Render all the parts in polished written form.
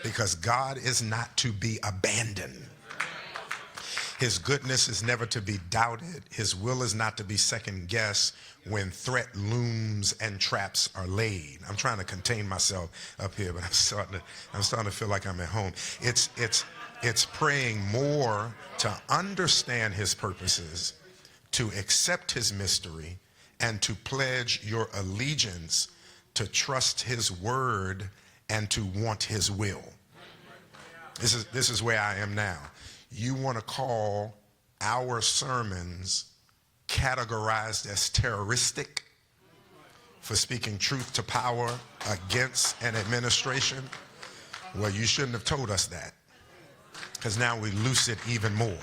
because God is not to be abandoned. His goodness is never to be doubted. His will is not to be second guessed when threat looms and traps are laid. I'm trying to contain myself up here, but I'm starting to feel like I'm at home. It's praying more to understand his purposes, to accept his mystery, and to pledge your allegiance to trust his word and to want his will. This is where I am now. You want to call our sermons categorized as terroristic for speaking truth to power against an administration? Well, you shouldn't have told us that, because now we loose it even more.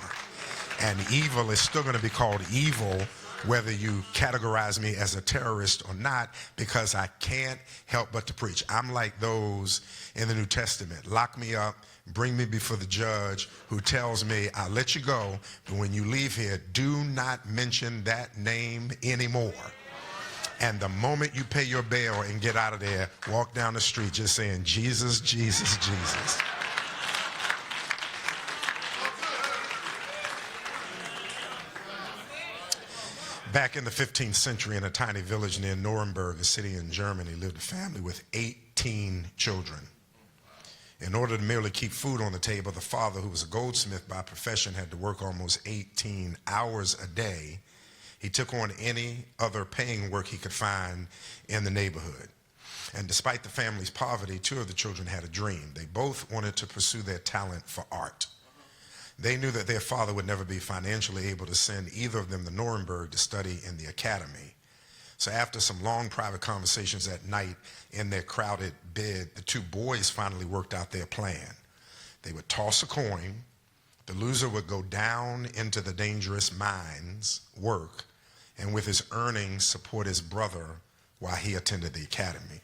And evil is still going to be called evil whether you categorize me as a terrorist or not, because I can't help but to preach. I'm like those in the New Testament. Lock me up, bring me before the judge who tells me, I'll let you go, but when you leave here, do not mention that name anymore. And the moment you pay your bail and get out of there, walk down the street just saying, Jesus, Jesus, Jesus. Back in the 15th century, in a tiny village near Nuremberg, a city in Germany, lived a family with 18 children. In order to merely keep food on the table, the father, who was a goldsmith by profession, had to work almost 18 hours a day. He took on any other paying work he could find in the neighborhood. And despite the family's poverty, two of the children had a dream. They both wanted to pursue their talent for art. They knew that their father would never be financially able to send either of them to Nuremberg to study in the academy. So after some long private conversations at night in their crowded bed, the two boys finally worked out their plan. They would toss a coin. The loser would go down into the dangerous mines, work, and with his earnings support his brother while he attended the academy.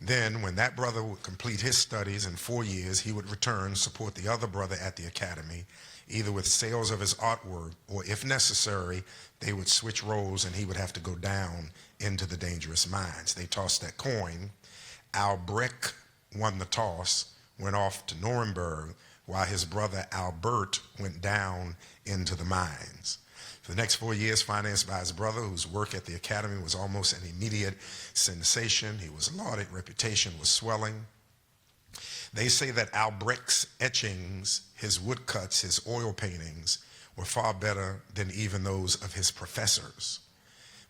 Then, when that brother would complete his studies in 4 years, he would return, support the other brother at the academy, either with sales of his artwork, or if necessary, they would switch roles and he would have to go down into the dangerous mines. They tossed that coin. Albrecht won the toss, went off to Nuremberg, while his brother Albert went down into the mines. For the next 4 years, financed by his brother, whose work at the academy was almost an immediate sensation. He was lauded, reputation was swelling. They say that Albrecht's etchings, his woodcuts, his oil paintings, were far better than even those of his professors.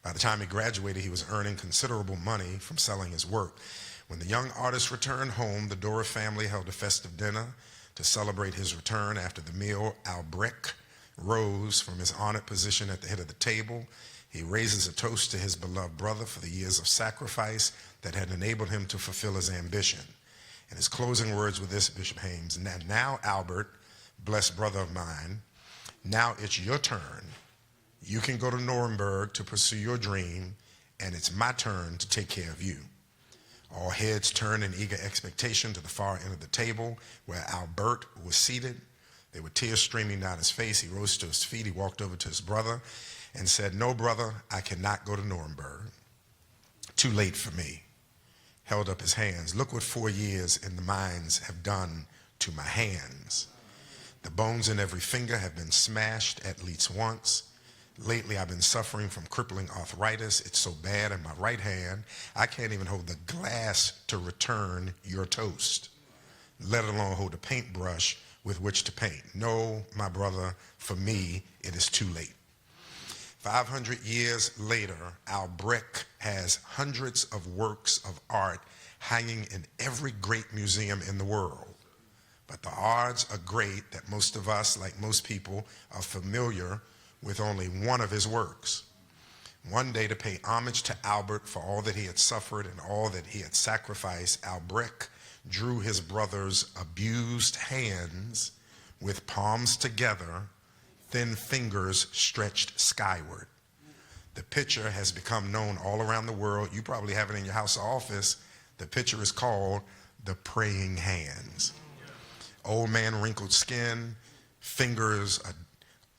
By the time he graduated, he was earning considerable money from selling his work. When the young artist returned home, the Dora family held a festive dinner to celebrate his return. After the meal, Albrecht rose from his honored position at the head of the table. He raises a toast to his beloved brother for the years of sacrifice that had enabled him to fulfill his ambition. And his closing words were this, Bishop Haynes: now, Albert, blessed brother of mine, now it's your turn. You can go to Nuremberg to pursue your dream, and it's my turn to take care of you. All heads turned in eager expectation to the far end of the table where Albert was seated. There were tears streaming down his face. He rose to his feet. He walked over to his brother and said, "No, brother, I cannot go to Nuremberg. Too late for me." Held up his hands. "Look what 4 years in the mines have done to my hands. The bones in every finger have been smashed at least once. Lately, I've been suffering from crippling arthritis. It's so bad in my right hand, I can't even hold the glass to return your toast, let alone hold a paintbrush with which to paint. No, my brother, for me, it is too late." 500 years later, Albrecht has hundreds of works of art hanging in every great museum in the world. But the odds are great that most of us, like most people, are familiar with only one of his works. One day, to pay homage to Albert for all that he had suffered and all that he had sacrificed, Albrecht drew his brother's abused hands with palms together, thin fingers stretched skyward. The picture has become known all around the world. You probably have it in your house or office. The picture is called the praying hands. Old man, wrinkled skin, fingers are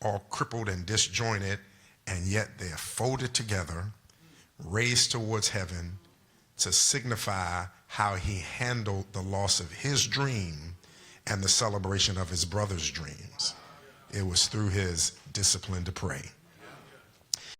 all crippled and disjointed, and yet they're folded together, raised towards heaven to signify how he handled the loss of his dream and the celebration of his brother's dreams. It was through his discipline to pray.